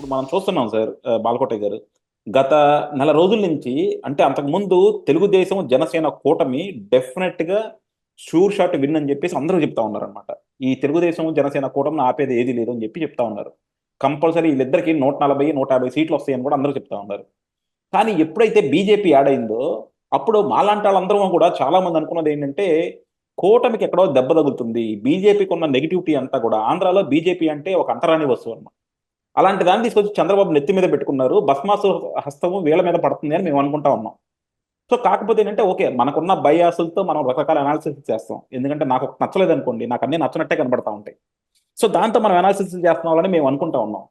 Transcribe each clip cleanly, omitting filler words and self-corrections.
ఇప్పుడు మనం చూస్తున్నాం సార్ బాలకోటయ్య గారు. గత నెల రోజుల నుంచి అంటే అంతకుముందు తెలుగుదేశం, జనసేన కూటమి డెఫినెట్‌గా షూర్ షాట్ విన్ అని జెప్పేసి అందరూ చెప్తా ఉన్నారనమాట. ఈ తెలుగుదేశం, జనసేన కూటమిని ఆపేది ఏది లేదు అని జెప్పి చెప్తా ఉన్నారు. కంపల్సరీ ఈళ్ళిద్దరికీ 140, 150 సీట్లొస్తాయని గూడా అందరూ చెప్తా ఉన్నారు. కానీ ఎప్పుడైతే బీజేపీ యాడ్ అయిందో, అప్పుడు మాలాంటోళ్ళందరం గూడా చాలా మంది అనుకున్నదేంటంటే, కూటమికి ఎక్కడో దెబ్బ తగులుతుంది. బీజేపీకున్న నెగటివిటీ అంతా గూడా ఆంధ్రాలో బీజేపీ అంటే ఒక అంటరాని వస్తువన్నమాట. అలాంటి దాన్ని తీసుకొచ్చి చంద్రబాబు నెత్తి మీద పెట్టుకున్నారు. భస్మాసు హస్తము వీళ్ళ మీద పడుతుంది అని మేము అనుకుంటా ఉన్నాం. సో, కాకపోతే ఏంటంటే ఓకే. మనకున్న బయాసులతో మనం రకరకాల అనాలిసిస్ చేస్తాం. ఎందుకంటే నాకొకటి నచ్చలేదనుకోండి, నాకన్నీ నచ్చనట్టే కనపడతా ఉంటాయి. సో, దాంతో మనం అనాలిసిస్ చేస్తున్నామని మేము అనుకుంటా ఉన్నాం.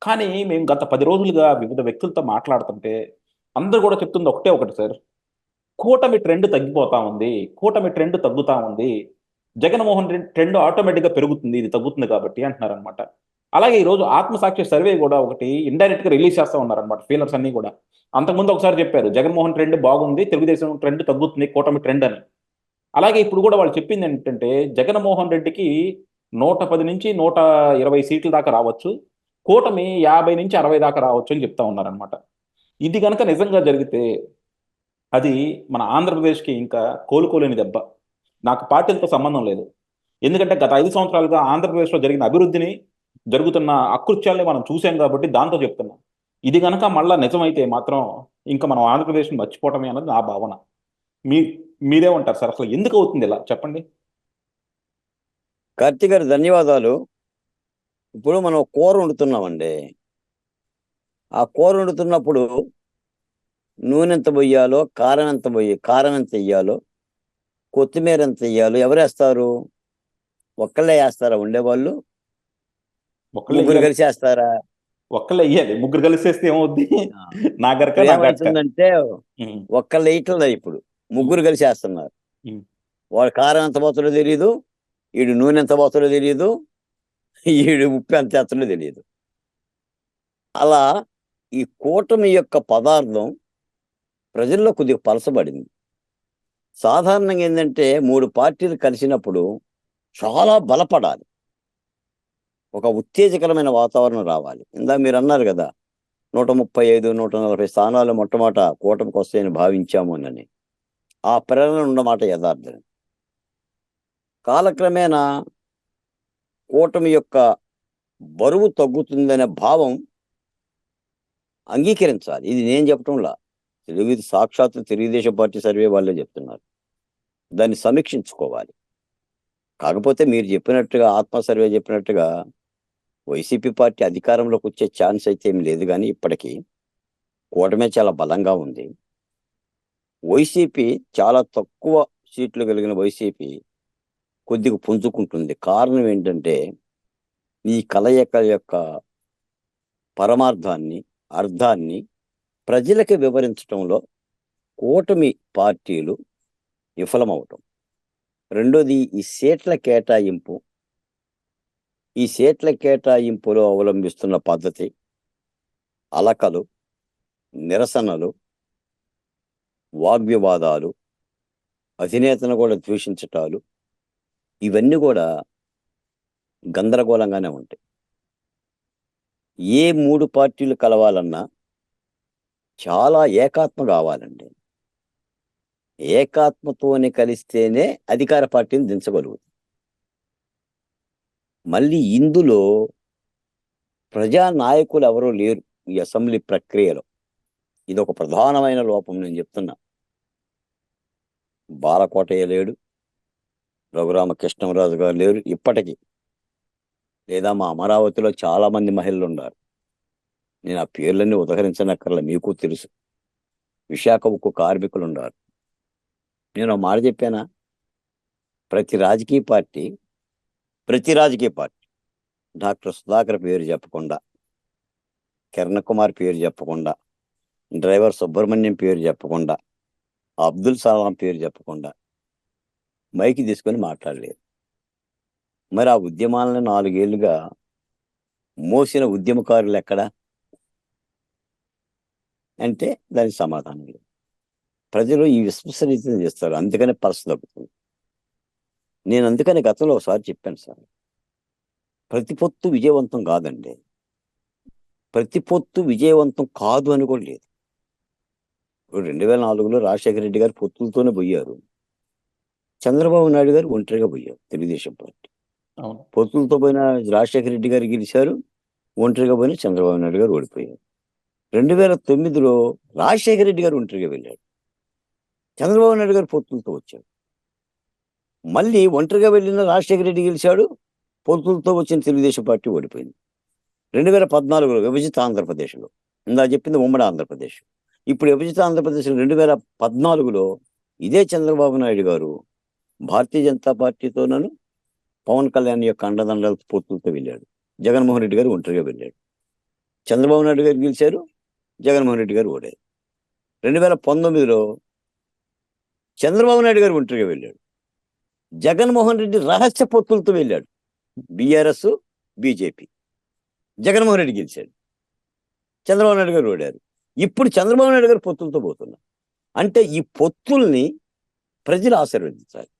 కానీ మేము గత 10 రోజులుగా వివిధ వ్యక్తులతో మాట్లాడుతుంటే, అందరూ గూడా చెప్తుంది ఒకటే ఒకటి సార్. కూటమి ట్రెండ్ తగ్గిపోతా ఉంది. కూటమి ట్రెండ్ తగ్గుతా ఉంది. జగన్‌మోహన్ ట్రెండ్ ఆటోమేటిక్‌గా పెరుగుతుంది. ఇది తగ్గుతుంది కాబట్టి అంటున్నారనమాట. అలాగే ఈరోజు ఆత్మసాక్షి సర్వే గూడా ఒకటి ఇండైరెక్ట్‌గా రిలీజ్ చేస్తా ఉన్నారనమాట ఫీలర్స్ అన్నీ గూడా. అంతకుముందు ఒకసారి చెప్పారు. జగన్‌మోహన్ ట్రెండ్ బాగుంది. తెలుగుదేశం ట్రెండ్ తగ్గుతుంది. కూటమి ట్రెండ్ అని. అలాగే ఇప్పుడు గూడా వాళ్ళు చెప్పిందేంటంటే జగన్‌మోహన్ రెడ్డికి 110 నుంచి 120 సీట్ల దాకా రావచ్చు. కూటమి 50-60 దాకా రావచ్చు అని చెప్తా ఉన్నారనమాట. ఇది గనక నిజంగా జరిగితే అది మన ఆంధ్రప్రదేశ్‌కి ఇంకా కోలుకోలేని దెబ్బ. నాకు పార్టీలతో సంబంధం లేదు. ఎందుకంటే గత 5 సంవత్సరాలుగా ఆంధ్రప్రదేశ్‌లో జరిగిన అభివృద్ధిని, జరుగుతున్న అకృత్యాల్ని మనం చూసాం గాబట్టి దాంతో చెప్తున్నా. ఇది గనక మళ్ళా నిజమైతే మాత్రం ఇంక మనం ఆంధ్రప్రదేశ్‌ని మర్చిపోవటమే అన్నది నా భావన. మీ మీరేమంటారు సార్? అసలు ఎందుకవుతుంది ఇలా చెప్పండి? కార్తీక్ గారు ధన్యవాదాలు. ఇప్పుడు మనం కూర వండుతున్నామండి. ఆ కూర వండుతున్నప్పుడు నూనె ఎంత పొయ్యాలో, కారం ఎంత ఎయ్యాలో, కొత్తిమీర ఎంత ఎయ్యాలో ఎవరేస్తారు? ఒక్కళ్ళే వేస్తారా ఉండేవాళ్ళు? ముగ్గురు ఒక్కళ్ళెయ్యాలి. కలిసి వేస్తారా? ఒక్కళ్ళెయ్యాలి. ముగ్గురు కలిసేస్తే ఏమవుద్ది? ఆ, నా గరక, ఇప్పుడు నా గట్క. ఏమైతుందంటే హ్మ్. ఒక్కళ్ళు వేయట్లేదు. ఇప్పుడు హ్మ్. ముగ్గురు కలిసి వేస్తున్నారు. హ్మ్. వాడు కారం ఎంత పోతాడో తెలియదు, ఈడు నూనె ఎంత పోతాడో తెలియదు, ఈడు ఉప్పు ఎంత వేస్తాడో తెలియదు. అలా ఈ కూటమి యొక్క పదార్థం ప్రజల్లో కొద్దిగా పలసబడింది. సాధారణంగా ఏంటంటే 3 పార్టీలు కలిసినప్పుడు చాలా బలపడాలి. ఒక ఉత్తేజకరమైన వాతావరణం రావాలి. ఇందాక మీరు అన్నారు కదా, 135, 140 స్థానాలు మొట్టమొదట కూటమికి వస్తాయని భావించాము అని. ఆ ప్రేరణ ఉన్నమాట యథార్థం. కాలక్రమేణా కూటమి యొక్క బరువు తగ్గుతుందనే భావం అంగీకరించాలి. ఇది నేను చెప్పటంలా, సాక్షాత్తు తెలుగుదేశం పార్టీ సర్వే వాళ్ళే చెప్తున్నారు. దాన్ని సమీక్షించుకోవాలి. కాకపోతే మీరు చెప్పినట్టుగా ఆత్మ సర్వే చెప్పినట్టుగా వైసీపీ పార్టీ అధికారంలోకి వచ్చే ఛాన్స్ అయితే ఏమి లేదు. కానీ ఇప్పటికీ కూటమే చాలా బలంగా ఉంది. వైసీపీ చాలా తక్కువ సీట్లు కలిగిన వైసీపీ కొద్దిగా పుంజుకుంటుంది. కారణం ఏంటంటే ఈ కలయిక యొక్క పరమార్థాన్ని, అర్థాన్ని ప్రజలకు వివరించడంలో కూటమి పార్టీలు విఫలమవటం. రెండోది ఈ సీట్ల కేటాయింపులో అవలంబిస్తున్న పద్ధతి, అలకలు, నిరసనలు, వాగ్వివాదాలు, అధినేతను కూడా ద్వేషించటాలు, ఇవన్నీ కూడా గందరగోళంగానే ఉంటాయి. ఏ 3 పార్టీలు కలవాలన్నా చాలా ఏకాత్మ కావాలండి. ఏకాత్మతోనే కలిస్తేనే అధికార పార్టీని దించగలుగుతుంది. మళ్ళీ ఇందులో ప్రజా నాయకులు ఎవరూ లేరు ఈ అసెంబ్లీ ప్రక్రియలో. ఇది ఒక ప్రధానమైన లోపం నేను చెప్తున్నా. బాలకోటయ్య లేడు, రఘురామకృష్ణరాజు గారు లేరు ఇప్పటికీ. లేదా మా అమరావతిలో చాలా మంది మహిళలు ఉన్నారు. నేను ఆ పేర్లన్నీ ఉదహరించనక్కర్లా, మీకు తెలుసు. విశాఖ ఉక్కు కార్మికులు ఉన్నారు. నేను ఒక మాట చెప్పానా, ప్రతి రాజకీయ పార్టీ డాక్టర్ సుధాకర్ పేరు చెప్పకుండా, కిరణ్ కుమార్ పేరు చెప్పకుండా, డ్రైవర్ సుబ్రహ్మణ్యం పేరు చెప్పకుండా, అబ్దుల్ సలాం పేరు చెప్పకుండా మైకి తీసుకొని మాట్లాడలేదు. మరి ఆ ఉద్యమాలను 4 ఏళ్లుగా మోసిన ఉద్యమకారులు ఎక్కడా అంటే దానికి సమాధానం లేదు. ప్రజలు ఈ విశ్వసనీయతను చేస్తారు, అందుకనే పల్స్ తగ్గుతుంది. నేను అందుకని గతంలో ఒకసారి చెప్పాను సార్, ప్రతి పొత్తు విజయవంతం కాదండి. ప్రతి పొత్తు విజయవంతం కాదు అని కూడా లేదు. ఇప్పుడు 2004లో రాజశేఖర రెడ్డి గారు పొత్తులతోనే పోయారు. చంద్రబాబు నాయుడు గారు ఒంటరిగా పోయారు తెలుగుదేశం పార్టీ. అవును. పొత్తులతో పోయిన రాజశేఖర రెడ్డి గారు గెలిచారు, ఒంటరిగా పోయిన చంద్రబాబు నాయుడు గారు ఓడిపోయారు. 2009లో రాజశేఖర రెడ్డి గారు ఒంటరిగా వెళ్ళాడు, చంద్రబాబు నాయుడు గారు పొత్తులతో వచ్చాడు. మళ్ళీ ఒంటరిగా వెళ్ళిన రాజశేఖర రెడ్డి గెలిచాడు, పొత్తులతో వచ్చిన తెలుగుదేశం పార్టీ ఓడిపోయింది. 2014లో విభజిత ఆంధ్రప్రదేశ్లో, ఇందా చెప్పింది ఉమ్మడి ఆంధ్రప్రదేశ్. ఇప్పుడు విభజిత ఆంధ్రప్రదేశ్లో 2014లో ఇదే చంద్రబాబు నాయుడు గారు భారతీయ జనతా పార్టీతోనూ పవన్ కళ్యాణ్ యొక్క అండదండల పొత్తులతో వెళ్ళాడు. జగన్మోహన్ రెడ్డి గారు ఒంటరిగా వెళ్ళాడు. చంద్రబాబు నాయుడు గారు గెలిచారు, జగన్మోహన్ రెడ్డి గారు ఓడారు. 2019లో చంద్రబాబు నాయుడు గారు ఒంటరిగా వెళ్ళాడు, జగన్మోహన్ రెడ్డి రహస్య పొత్తులతో వెళ్ళాడు. BRS, BJP. జగన్మోహన్ రెడ్డి గెలిచాడు, చంద్రబాబు నాయుడు గారు ఓడారు. ఇప్పుడు చంద్రబాబు నాయుడు గారు పొత్తులతో పోతున్నారు. అంటే ఈ పొత్తుల్ని ప్రజలు ఆశీర్వదించాలి,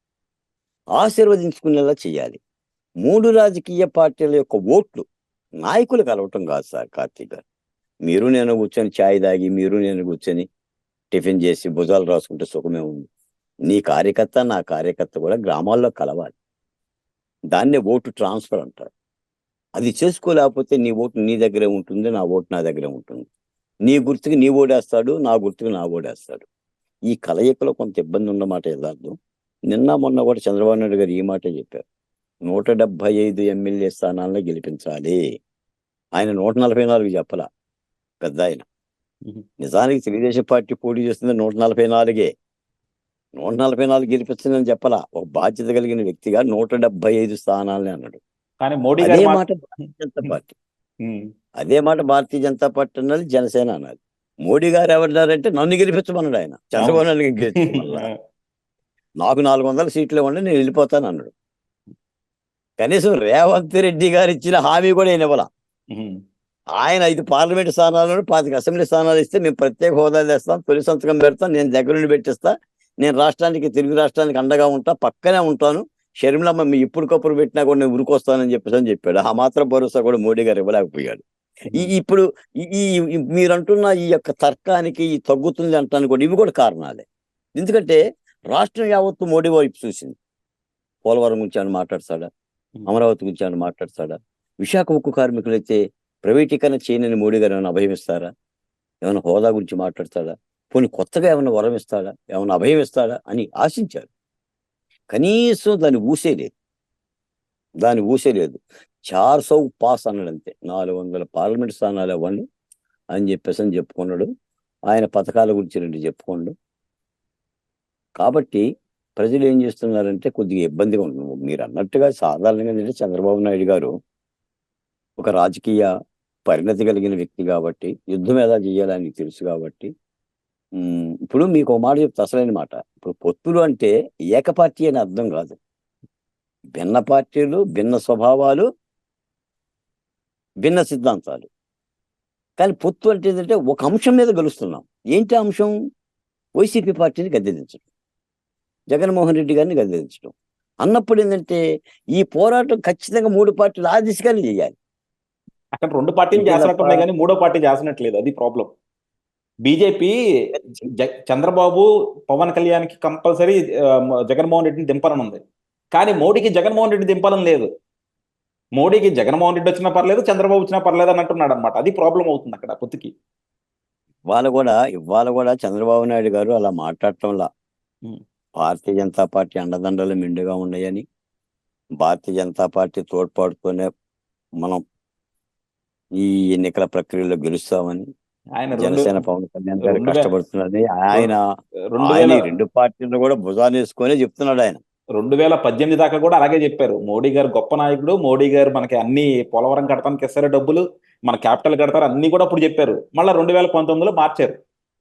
ఆశీర్వదించుకునేలా చేయాలి. 3 రాజకీయ పార్టీల యొక్క ఓట్లు నాయకులు కలవటం కాదు సార్ కార్తీక్ గారు. మీరు నేను కూర్చొని ఛాయ్ తాగి, మీరు నేను కూర్చొని టిఫిన్ చేసి భుజాలు రాసుకుంటే సుఖమే ఉంది. నీ కార్యకర్త, నా కార్యకర్త కూడా గ్రామాల్లో కలవాలి. దాన్నే ఓటు ట్రాన్స్ఫర్ అంటారు. అది చేసుకోలేకపోతే నీ ఓటు నీ దగ్గరే ఉంటుంది, నా ఓటు నా దగ్గరే ఉంటుంది. నీ గుర్తుకి నీ ఓడేస్తాడు, నా గుర్తుకి నా ఓడేస్తాడు. ఈ కలయికలో కొంత ఇబ్బంది ఉన్నమాట యథార్థం. నిన్న మొన్న కూడా చంద్రబాబు నాయుడు గారు ఈ మాటే చెప్పారు, 175 ఎమ్మెల్యే స్థానాలను గెలిపించాలి. ఆయన 144 చెప్పలా పెద్ద ఆయన. నిజానికి తెలుగుదేశం పార్టీ పోటీ చేస్తుంది 144. 144 గెలిపించిందని చెప్పలా. ఒక బాధ్యత కలిగిన వ్యక్తిగా 175 స్థానాలని అన్నాడు. కానీ మోడీ అదే గారు మాట భారతీయ జనతా పార్టీ, అదే మాట భారతీయ జనతా పార్టీ అన్నది, జనసేన అన్నది. మోడీ గారు ఎవరన్నారంటే నన్ను గెలిపించమన్నాడు ఆయన. చంద్రబాబు నాయుడు గెలిపించమన్నా, నాకు 400 సీట్లు ఇవ్వండి నేను వెళ్ళిపోతాను అన్నాడు. కనీసం రేవంత్ రెడ్డి గారు ఇచ్చిన హామీ కూడా ఆయన ఇవ్వాల. ఆయన 5 పార్లమెంట్ స్థానాలను 25 అసెంబ్లీ స్థానాలు ఇస్తే మేము ప్రత్యేక హోదా తెస్తాం, తొలి సంతకం పెడతాం, నేను దగ్గరుండి పెట్టిస్తా, నేను రాష్ట్రానికి, తెలుగు రాష్ట్రానికి అండగా ఉంటా, పక్కనే ఉంటాను, షర్మిలమ్మ మీ ఇప్పటికప్పుడు పెట్టినా కూడా నేను ఉరికొస్తానని చెప్పాడు. ఆ మాత్రం భరోసా కూడా మోడీ గారు ఇవ్వలేకపోయాడు. ఇప్పుడు మీరు అంటున్న ఈ యొక్క తర్కానికి, ఈ తగ్గుతుంది అంటానికి కూడా ఇవి కూడా కారణాలే. ఎందుకంటే రాష్ట్రం యావత్తు మోడీ వైపు చూసింది. పోలవరం గురించి ఆయన మాట్లాడతాడా, అమరావతి గురించి ఆయన మాట్లాడతాడా, విశాఖ ఉక్కు కార్మికులు అయితే ప్రైవేటీకరణ చేయనని మోడీ గారు ఏమైనా అభయం ఇస్తారా, ఏమైనా హోదా గురించి మాట్లాడతాడా, పోనీ కొత్తగా ఏమైనా వరం ఇస్తాడా, ఏమైనా అభయం ఇస్తాడా అని ఆశించారు. కనీసం దాన్ని ఊసేలేదు. 400 పాస్ అన్నాడంతే. 400 పార్లమెంట్ స్థానాలు ఇవ్వండి అని చెప్పుకున్నాడు. ఆయన పథకాల గురించి 2 చెప్పుకోండు. కాబట్టి ప్రజలు ఏం చేస్తున్నారంటే కొద్దిగా ఇబ్బందిగా ఉంటుంది. మీరు అన్నట్టుగా సాధారణంగా ఏంటంటే చంద్రబాబు నాయుడు గారు ఒక రాజకీయ పరిణతి కలిగిన వ్యక్తి కాబట్టి, యుద్ధం ఎలా చేయాలని తెలుసు కాబట్టి, ఇప్పుడు మీకు ఒక మాట చెప్తే అసలైన మాట, ఇప్పుడు పొత్తులు అంటే ఏకపార్టీ అని అర్థం కాదు. భిన్న పార్టీలు, భిన్న స్వభావాలు, భిన్న సిద్ధాంతాలు. కానీ పొత్తు అంటే ఏంటంటే ఒక అంశం మీద గెలుస్తున్నాం. ఏంటి అంశం? వైసీపీ పార్టీని గద్దెదించడం, జగన్మోహన్ రెడ్డి గారిని గద్దెదించడం. అన్నప్పుడు ఏంటంటే ఈ పోరాటం ఖచ్చితంగా 3 పార్టీలు ఆ దిశగానే చేయాలి. అక్కడ 2 పార్టీలు చేస్తున్నట్టు కానీ 3వ పార్టీ చేస్తున్నట్లేదు. అది ప్రాబ్లం. బీజేపీ చంద్రబాబు, పవన్ కళ్యాణ్కి కంపల్సరీ జగన్మోహన్ రెడ్డిని దింపాలని ఉంది. కానీ మోడీకి జగన్మోహన్ రెడ్డి దింపాలని లేదు. మోడీకి జగన్మోహన్ రెడ్డి వచ్చినా పర్లేదు, చంద్రబాబు వచ్చినా పర్లేదు అని అంటున్నాడు అనమాట. అది ప్రాబ్లం అవుతుంది అక్కడ పొత్తుకి. ఇవాళ కూడా చంద్రబాబు నాయుడు గారు అలా మాట్లాడటంలా భారతీయ జనతా పార్టీ అండదండలు మెండుగా ఉన్నాయని, భారతీయ జనతా పార్టీ తోడ్పాటుతోనే మనం ఈ ఎన్నికల ప్రక్రియలో గెలుస్తామని, జనసేన పవన్ కళ్యాణ్ గారు కష్టపడుతున్నారని ఆయన 2 పార్టీలు కూడా భుజాన్ని వేసుకొని చెప్తున్నాడు. ఆయన 2018 దాకా కూడా అలాగే చెప్పారు. మోడీ గారు గొప్ప నాయకుడు, మోడీ గారు మనకి అన్ని పోలవరం కడతానికి ఇస్తారు డబ్బులు, మన క్యాపిటల్ కడతారు, అన్ని కూడా అప్పుడు చెప్పారు. మళ్ళీ 2019లో మార్చారు.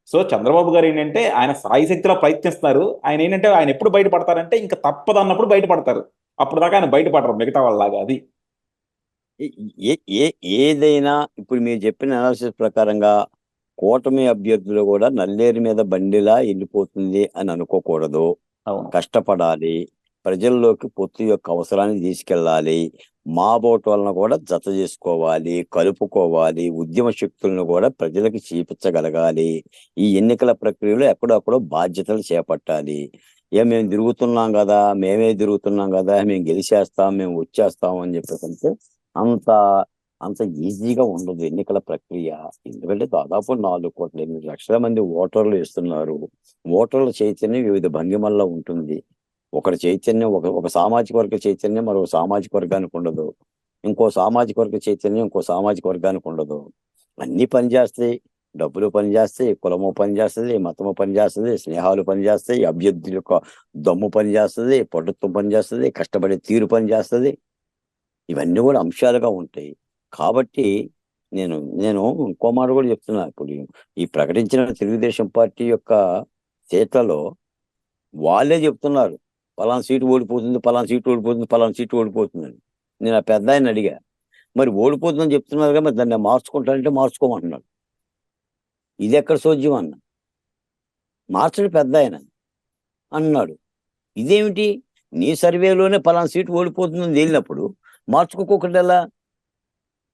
సో చంద్రబాబు గారు ఏంటంటే ఆయన సాయి శక్తిలో ప్రయత్నిస్తున్నారు. ఆయన ఏంటంటే ఆయన ఎప్పుడు బయటపడతారంటే ఇంకా తప్పదు అన్నప్పుడు బయటపడతారు. అప్పుడు దాకా ఆయన బయటపడరు మిగతా వాళ్ళలాగా. అది ఏదైనా ఇప్పుడు మీరు చెప్పిన అనాలిసిస్ ప్రకారంగా కూటమి అభ్యర్థులు కూడా నల్లేరు మీద బండిలా వెళ్ళిపోతుంది అని అనుకోకూడదు. కష్టపడాలి, ప్రజల్లోకి పొత్తు యొక్క అవసరాన్ని తీసుకెళ్ళాలి, మా బోటు వలన కూడా జత చేసుకోవాలి, కలుపుకోవాలి, ఉద్యమ శక్తులను కూడా ప్రజలకు చూపించగలగాలి. ఈ ఎన్నికల ప్రక్రియలో ఎక్కడో బాధ్యతలు చేపట్టాలి. మేము తిరుగుతున్నాం కదా, మేము గెలిచేస్తాం, మేము వచ్చేస్తాం అని చెప్పేసి అంత అంత ఈజీగా ఉండదు ఎన్నికల ప్రక్రియ. ఎందుకంటే దాదాపు 4,8,00,000 మంది ఓటర్లు ఇస్తున్నారు. ఓటర్ల చైతన్యం వివిధ భంగిమల్లో ఉంటుంది. ఒకటి చైతన్యం ఒక సామాజిక వర్గ చైతన్యం మరో సామాజిక వర్గానికి ఉండదు. ఇంకో సామాజిక వర్గ చైతన్యం ఇంకో సామాజిక వర్గానికి ఉండదు. అన్ని పనిచేస్తాయి. డబ్బులు పనిచేస్తాయి, కులము పనిచేస్తుంది, మతము పనిచేస్తుంది, స్నేహాలు పనిచేస్తాయి, అభ్యర్థుల యొక్క దమ్ము పనిచేస్తుంది, పటుత్వం పనిచేస్తుంది, కష్టపడే తీరు పనిచేస్తుంది. ఇవన్నీ కూడా అంశాలుగా ఉంటాయి. కాబట్టి నేను నేను ఇంకో మాట కూడా చెప్తున్నా. ఇప్పుడు ఈ ప్రకటించిన తెలుగుదేశం పార్టీ యొక్క సీట్లలో వాళ్ళే చెప్తున్నారు పలానా సీటు ఓడిపోతుంది, పలానా సీటు ఓడిపోతుంది, పలానా సీటు ఓడిపోతుందని. నేను ఆ పెద్ద ఆయన అడిగా, మరి ఓడిపోతుందని చెప్తున్నారు కదా, మరి దాన్ని మార్చుకుంటానంటే మార్చుకోమంటున్నాడు. ఇది ఎక్కడ సోద్యం అన్న, మార్చడు పెద్ద ఆయన అన్నాడు. ఇదేమిటి, నీ సర్వేలోనే పలానా సీటు ఓడిపోతుందని తేలినప్పుడు మార్చుకోకుండా ఎలా?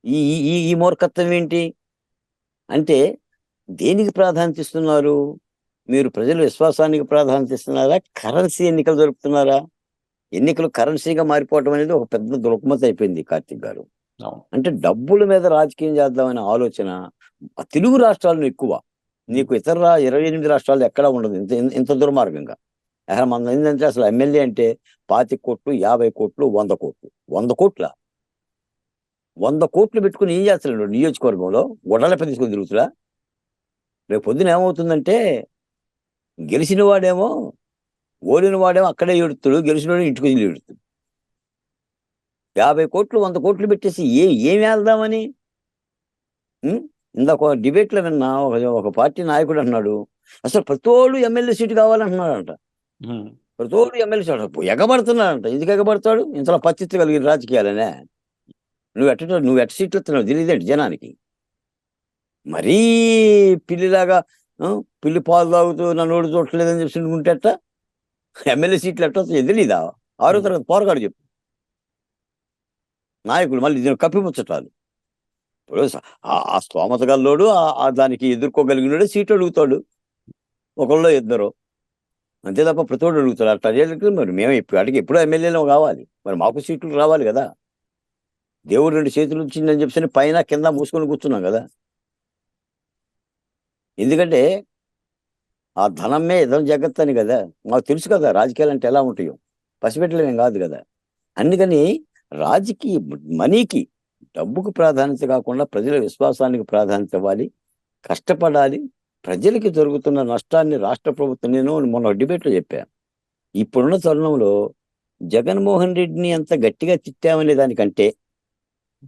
ఈ ఈ ఈ మూర్ఖత్వం ఏంటి అంటే, దేనికి ప్రాధాన్యత ఇస్తున్నారు మీరు? ప్రజల విశ్వాసానికి ప్రాధాన్యత ఇస్తున్నారా, కరెన్సీ ఎన్నికలు జరుపుతున్నారా? ఎన్నికలు కరెన్సీగా మారిపోవటం అనేది ఒక పెద్ద దుర్గమత అయిపోయింది కార్తీక్ గారు. అవును. అంటే డబ్బుల మీద రాజకీయం చేద్దామనే ఆలోచన తెలుగు రాష్ట్రాల్లో ఎక్కువ. నీకు ఇతర 28 రాష్ట్రాల్లో ఎక్కడా ఉండదు ఇంత ఇంత దుర్మార్గంగా. మన ఏంటంటే అసలు ఎమ్మెల్యే అంటే 25 కోట్లు, 50 కోట్లు, 100 కోట్లు. 100 కోట్ల 100 కోట్లు పెట్టుకుని ఏం చేస్తున్నాడు నియోజకవర్గంలో? గొడ్డలపై తీసుకొని తిరుగుతురా? రేపు పొద్దున ఏమవుతుందంటే, గెలిచిన వాడేమో ఓడిన వాడేమో అక్కడే ఏడుతాడు, గెలిచిన వాడు ఇంటికి వెళ్ళి ఏడుతాడు. 50 కోట్లు 100 కోట్లు పెట్టేసి ఏం వెళ్దామని? ఇందాక డిబేట్లో విన్నా, ఒక పార్టీ నాయకుడు అన్నాడు, అసలు ప్రతోడు ఎమ్మెల్యే సీటు కావాలంటున్నాడంట. ప్రతోడు ఎమ్మెల్యే సీటు ఎగబడుతున్నాడంట. ఎందుకు ఎగబడతాడు? ఇంతలో పచ్చిత్తి కలిగిన రాజకీయాలనే. నువ్వు ఎట్ట సీట్లు ఇస్తున్నావు తెలియదేంటి జనానికి? మరీ పిల్లిలాగా పిల్లి పాలు తాగుతూ నన్ను ఓడి చూడలేదని చెప్పి ఉంటేట ఎమ్మెల్యే సీట్లు ఎట్ట వస్తాయి తెలీదా? 6వ తరగతి పోరగాడు చెప్పు. నాయకులు మళ్ళీ దీన్ని కప్పిపుచ్చటాలు. ఇప్పుడు ఆ స్తోమత గల్లోడు దానికి ఎదుర్కోగలిగినాడు సీటు అడుగుతాడు, ఒకళ్ళు ఇద్దరు, అంతే తప్ప ప్రతివాడు అడుగుతాడు. అట్లా చేయాలి. మరి మేము అడిగి ఎప్పుడో ఎమ్మెల్యేలో కావాలి, మరి మాకు సీట్లు రావాలి కదా. దేవుడు 2 చేతులు ఇచ్చిందని చెప్పి పైన కింద మూసుకొని కూర్చున్నాం కదా. ఎందుకంటే ఆ ధనమే ఇదం జగత్ అని కదా మాకు తెలుసు కదా, రాజకీయాలు అంటే ఎలా ఉంటాయో పసిపెట్టలేమేం కాదు కదా. అందుకని రాజకీయ మనీకి, డబ్బుకు ప్రాధాన్యత కాకుండా ప్రజల విశ్వాసానికి ప్రాధాన్యత ఇవ్వాలి, కష్టపడాలి. ప్రజలకి జరుగుతున్న నష్టాన్ని రాష్ట్ర ప్రభుత్వం, నేను మొన్న డిబేట్లో చెప్పాను, ఇప్పుడున్న తరుణంలో జగన్మోహన్ రెడ్డిని ఎంత గట్టిగా తిట్టామనే దానికంటే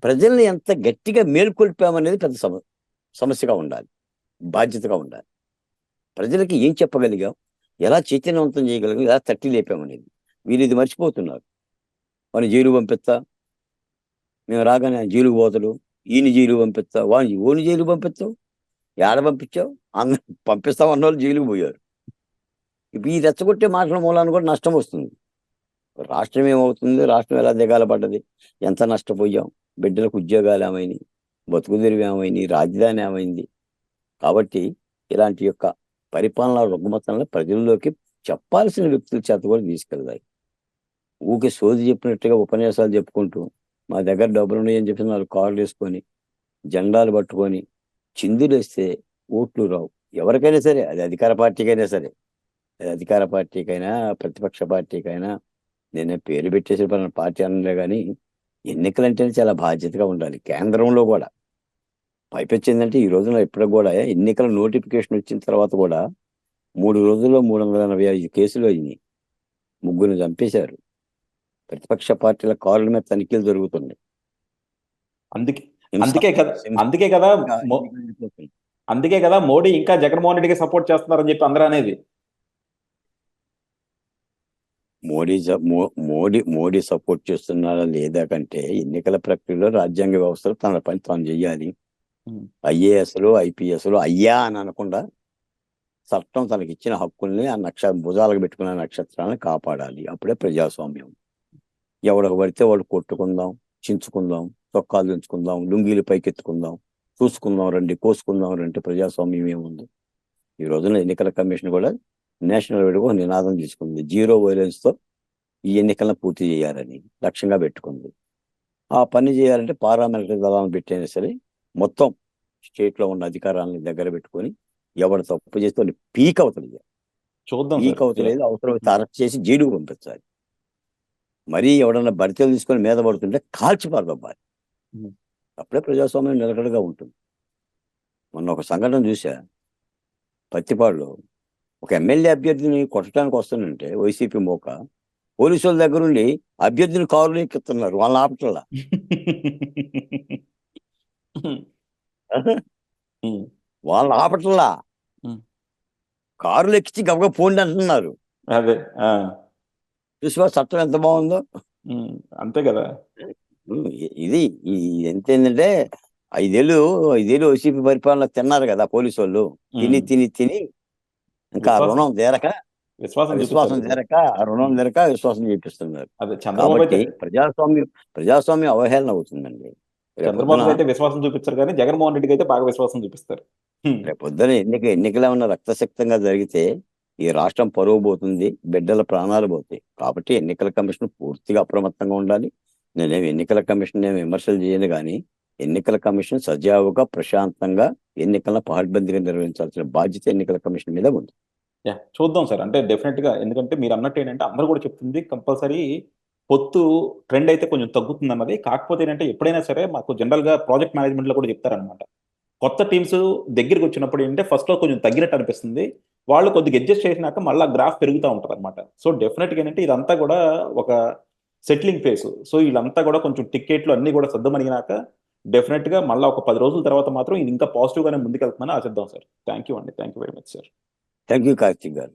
ప్రజల్ని ఎంత గట్టిగా మేల్కొల్పామనేది పెద్ద సమస్యగా ఉండాలి, బాధ్యతగా ఉండాలి. ప్రజలకి ఏం చెప్పగలిగాం, ఎలా చైతన్యవంతం చేయగలిగాం, ఎలా తట్టి లేపామనేది. వీళ్ళు ఇది మర్చిపోతున్నారు. వాడిని జైలు పంపిస్తా, మేము రాగానే జైలుకు పోతాడు, ఈయన జైలు పంపిస్తా, ఓని జైలు పంపిస్తావు, ఏడ పంపించావు? అందరూ పంపిస్తాం అన్న వాళ్ళు జైలుకు పోయారు. ఇప్పుడు ఈ రెచ్చగొట్టే మాటల మూలాన్ని కూడా నష్టం వస్తుంది. రాష్ట్రం ఏమవుతుంది, రాష్ట్రం ఎలా దిగాల పడ్డది, ఎంత నష్టపోయాం, బిడ్డలకు ఉద్యోగాలు ఏమైనాయి, బతుకుదెరువు ఏమైంది, రాజధాని ఏమైంది. కాబట్టి ఇలాంటి యొక్క పరిపాలన రుగ్మతలను ప్రజల్లోకి చెప్పాల్సిన వ్యక్తుల చేత కూడా తీసుకెళ్తాయి. ఊకే సోది చెప్పినట్టుగా ఉపన్యాసాలు చెప్పుకుంటూ మా దగ్గర డబ్బులు ఉన్నాయని చెప్పి 4 కార్లు వేసుకొని జెండాలు పట్టుకొని చిందులు వేస్తే ఓట్లు రావు. ఎవరికైనా సరే, అది అధికార పార్టీకైనా సరే, అది అధికార పార్టీకైనా ప్రతిపక్ష పార్టీకైనా, నేను పేరు పెట్టేసి పార్టీ అనలే కానీ ఎన్నికలంటేనే చాలా బాధ్యతగా ఉండాలి. కేంద్రంలో కూడా పైపెచ్చిందంటే ఈ రోజున ఇప్పటికి కూడా ఎన్నికల నోటిఫికేషన్ వచ్చిన తర్వాత కూడా 3 రోజుల్లో 345 కేసులు అయినాయి. 3 చంపేశారు. ప్రతిపక్ష పార్టీల కార్ల మీద తనిఖీలు జరుగుతున్నాయి. అందుకే అందుకే కదా అందుకే కదా మో- అందుకే కదా మోడీ ఇంకా జగన్మోహన్ రెడ్డికి సపోర్ట్ చేస్తున్నారని చెప్పి అందరూ అనేది. మోడీ సపోర్ట్ చేస్తున్నారా లేదా కంటే, ఎన్నికల ప్రక్రియలో రాజ్యాంగ వ్యవస్థలు తన పని తాను చెయ్యాలి. ఐఏఎస్లు ఐపీఎస్లు అయ్యా అని అనకుండా చట్టం తనకిచ్చిన హక్కుల్ని ఆ భుజాలకు పెట్టుకున్న నక్షత్రాలను కాపాడాలి. అప్పుడే ప్రజాస్వామ్యం. ఎవరికి పడితే వాళ్ళు కొట్టుకుందాం, చించుకుందాం, చొక్కాలు దించుకుందాం, లుంగీలు పైకెత్తుకుందాం, చూసుకుందాం రండి, కోసుకుందాం రండి, ప్రజాస్వామ్యం ఏముంది. ఈ రోజున ఎన్నికల కమిషన్ కూడా నేషనల్ వైడ్గా ఒక నినాదం తీసుకుంది, 0 వైలెన్స్తో ఈ ఎన్నికలను పూర్తి చేయాలని లక్ష్యంగా పెట్టుకుంది. ఆ పని చేయాలంటే పారామిలిటరీ దళాలను పెట్టైనా సరే మొత్తం స్టేట్లో ఉన్న అధికారాలను దగ్గర పెట్టుకొని ఎవరు తప్పు చేస్తే వాళ్ళు పీక్ అవుతుంది, చూద్దాం పీక్ సార్. అవుతలేదు, అవసరమైతే అరెస్ట్ చేసి జైలుకు పంపించాలి. మరీ ఎవడన్నా బరితెలు తీసుకొని మీద పడుతుంటే కాల్చి పారదొబ్బాలి. ఉమ్. అప్పుడే ప్రజాస్వామ్యం నిలకడగా ఉంటుంది. మొన్న ఒక సంఘటన చూసా, పత్తిపాడులో ఒక ఎమ్మెల్యే అభ్యర్థిని కొట్టడానికి వస్తుందంటే వైసీపీ మోక పోలీసు వాళ్ళ దగ్గర ఉండి అభ్యర్థిని కారులో ఎక్కిస్తున్నారు, వాళ్ళని ఆపట్లా. ఉమ్. వాళ్ళని ఆపట్లా, ఉమ్. కారులు ఎక్కించి గబగబా పోండి అంటున్నారు. అదే. ఆ. చూసుకో చట్టం ఎంత బాగుందో. ఉమ్. అంతే కదా. ఇది ఎంత ఏంటంటే 5 ఏళ్ళు వైసీపీ పరిపాలన తిన్నారు కదా పోలీసు వాళ్ళు, తిని ఉమ్. తిని తిని ఇంకా ఆ విశ్వాసం రుణం తీరక, విశ్వాసం విశ్వాసం చూపించారు. తీరక, ఆ రుణం తీరక విశ్వాసం చూపిస్తున్నారు. అదే చంద్రబాబు కాబట్టి అయితే ప్రజాస్వామ్యం అవహేళన అవుతుందండి. రేపొద్దున చంద్రబాబు అయితే విశ్వాసం చూపించారు, కానీ జగన్మోహన్ రెడ్డికి అయితే బాగా విశ్వాసం చూపిస్తారు. రేపొద్దున ఎన్నికలు ఏమన్నా రక్తశక్తంగా జరిగితే ఈ రాష్ట్రం పరువు పోతుంది, బిడ్డల ప్రాణాలు పోతాయి. కాబట్టి ఎన్నికల కమిషన్ పూర్తిగా అప్రమత్తంగా ఉండాలి. నేనేమి ఎన్నికల కమిషన్ ఏమి విమర్శలు చేయను, కానీ ఎన్నికల కమిషన్ సజావుగా ప్రశాంతంగా ఎన్నికలను పకడ్బందీగా నిర్వహించాల్సిన బాధ్యత ఎన్నికల కమిషన్ మీద ఉంది. చూద్దాం సార్. అంటే డెఫినెట్ గా, ఎందుకంటే మీరు అన్నట్టు ఏంటంటే అందరూ కూడా చెప్తుంది కంపల్సరీ పొత్తు ట్రెండ్ అయితే కొంచెం తగ్గుతుంది అన్నది. కాకపోతే ఏంటంటే ఎప్పుడైనా సరే మాకు జనరల్ గా ప్రాజెక్ట్ మేనేజ్మెంట్ లో కూడా చెప్తారనమాట, కొత్త టీమ్స్ దగ్గరికి వచ్చినప్పుడు ఏంటంటే ఫస్ట్ లో కొంచెం తగ్గినట్టు అనిపిస్తుంది, వాళ్ళు కొద్దిగా అడ్జస్ట్ చేసినాక మళ్ళీ గ్రాఫ్ పెరుగుతూ ఉంటుంది అనమాట. సో డెఫినెట్ గా ఏంటంటే ఇదంతా కూడా ఒక సెటిలింగ్ ఫేస్. సో వీళ్ళంతా కూడా కొంచెం టికెట్లు అన్ని కూడా సర్దుమణిగినాక డెఫినెట్ గా మళ్ళీ ఒక 10 రోజుల తర్వాత మాత్రం ఇది ఇంకా పాజిటివ్ గానే ముందుకెళ్తుందని ఆశిద్దాం సార్. థ్యాంక్ యూ అండి. Thank you very much sir. Thank you Karthik గారు.